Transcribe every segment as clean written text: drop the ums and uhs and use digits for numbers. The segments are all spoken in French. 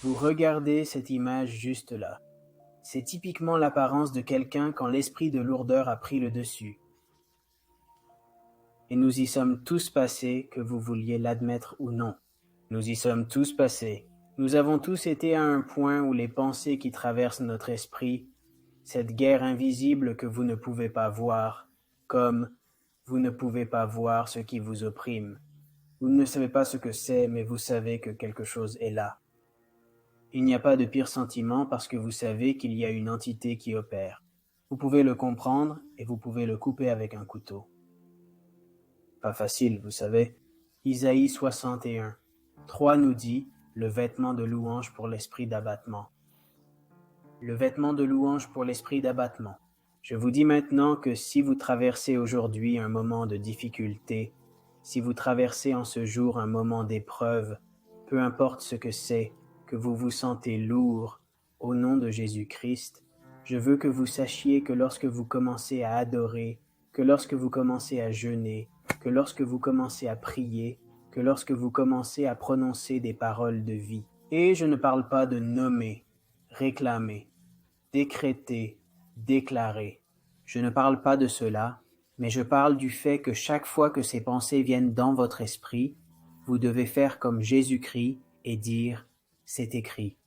Vous regardez cette image juste là. C'est typiquement l'apparence de quelqu'un quand l'esprit de lourdeur a pris le dessus. Et nous y sommes tous passés, que vous vouliez l'admettre ou non. Nous y sommes tous passés. Nous avons tous été à un point où les pensées qui traversent notre esprit, cette guerre invisible que vous ne pouvez pas voir, comme vous ne pouvez pas voir ce qui vous opprime. Vous ne savez pas ce que c'est, mais vous savez que quelque chose est là. Il n'y a pas de pire sentiment parce que vous savez qu'il y a une entité qui opère. Vous pouvez le comprendre et vous pouvez le couper avec un couteau. Pas facile, vous savez. Isaïe 61. 3 nous dit le vêtement de louange pour l'esprit d'abattement. Le vêtement de louange pour l'esprit d'abattement. Je vous dis maintenant que si vous traversez aujourd'hui un moment de difficulté, si vous traversez en ce jour un moment d'épreuve, peu importe ce que c'est, que vous vous sentez lourd, au nom de Jésus-Christ, je veux que vous sachiez que lorsque vous commencez à adorer, que lorsque vous commencez à jeûner, que lorsque vous commencez à prier, que lorsque vous commencez à prononcer des paroles de vie, et je ne parle pas de nommer, réclamer, décréter, déclarer. Je ne parle pas de cela, mais je parle du fait que chaque fois que ces pensées viennent dans votre esprit, vous devez faire comme Jésus-Christ et dire « c'est écrit ».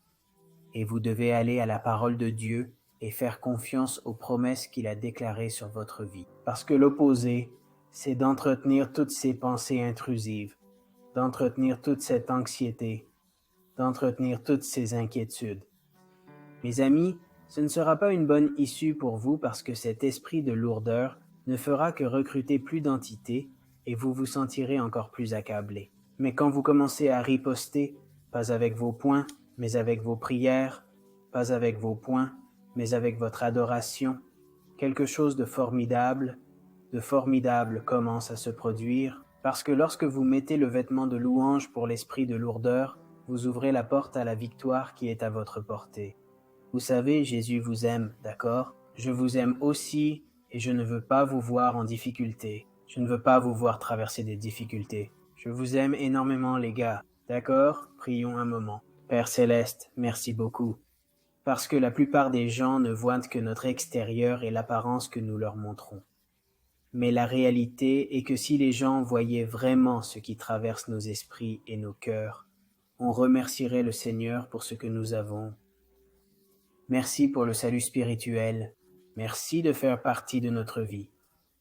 Et vous devez aller à la parole de Dieu et faire confiance aux promesses qu'il a déclarées sur votre vie. Parce que l'opposé, c'est d'entretenir toutes ces pensées intrusives, d'entretenir toute cette anxiété, d'entretenir toutes ces inquiétudes. Mes amis, ce ne sera pas une bonne issue pour vous parce que cet esprit de lourdeur ne fera que recruter plus d'entités et vous vous sentirez encore plus accablé. Mais quand vous commencez à riposter, pas avec vos poings, mais avec vos prières, pas avec vos poings, mais avec votre adoration, quelque chose de formidable commence à se produire, parce que lorsque vous mettez le vêtement de louange pour l'esprit de lourdeur, vous ouvrez la porte à la victoire qui est à votre portée. Vous savez, Jésus vous aime, d'accord? Je vous aime aussi et je ne veux pas vous voir en difficulté. Je ne veux pas vous voir traverser des difficultés. Je vous aime énormément, les gars. D'accord? Prions un moment. Père Céleste, merci beaucoup. Parce que la plupart des gens ne voient que notre extérieur et l'apparence que nous leur montrons. Mais la réalité est que si les gens voyaient vraiment ce qui traverse nos esprits et nos cœurs, on remercierait le Seigneur pour ce que nous avons. Merci pour le salut spirituel. Merci de faire partie de notre vie.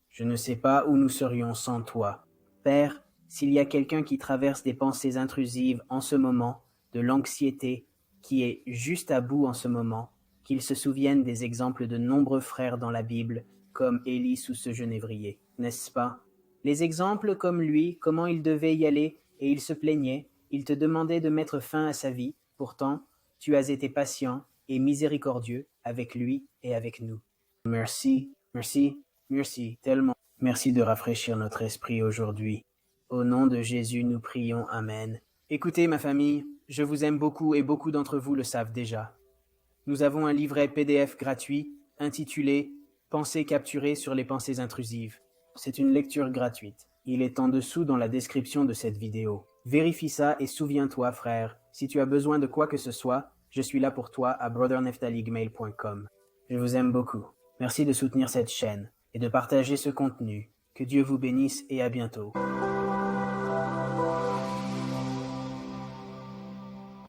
Je ne sais pas où nous serions sans toi. Père, s'il y a quelqu'un qui traverse des pensées intrusives en ce moment, de l'anxiété, qui est juste à bout en ce moment, qu'il se souvienne des exemples de nombreux frères dans la Bible, comme Élie sous ce genévrier, n'est-ce pas? Les exemples comme lui, comment il devait y aller, et il se plaignait, il te demandait de mettre fin à sa vie, pourtant, tu as été patient et miséricordieux avec lui et avec nous. Merci, merci, merci tellement. Merci de rafraîchir notre esprit aujourd'hui. Au nom de Jésus, nous prions. Amen. Écoutez, ma famille, je vous aime beaucoup et beaucoup d'entre vous le savent déjà. Nous avons un livret PDF gratuit intitulé « Pensées capturées sur les pensées intrusives ». C'est une lecture gratuite. Il est en dessous dans la description de cette vidéo. Vérifie ça et souviens-toi, frère, si tu as besoin de quoi que ce soit, je suis là pour toi à brotherneftali@gmail.com. Je vous aime beaucoup. Merci de soutenir cette chaîne et de partager ce contenu. Que Dieu vous bénisse et à bientôt.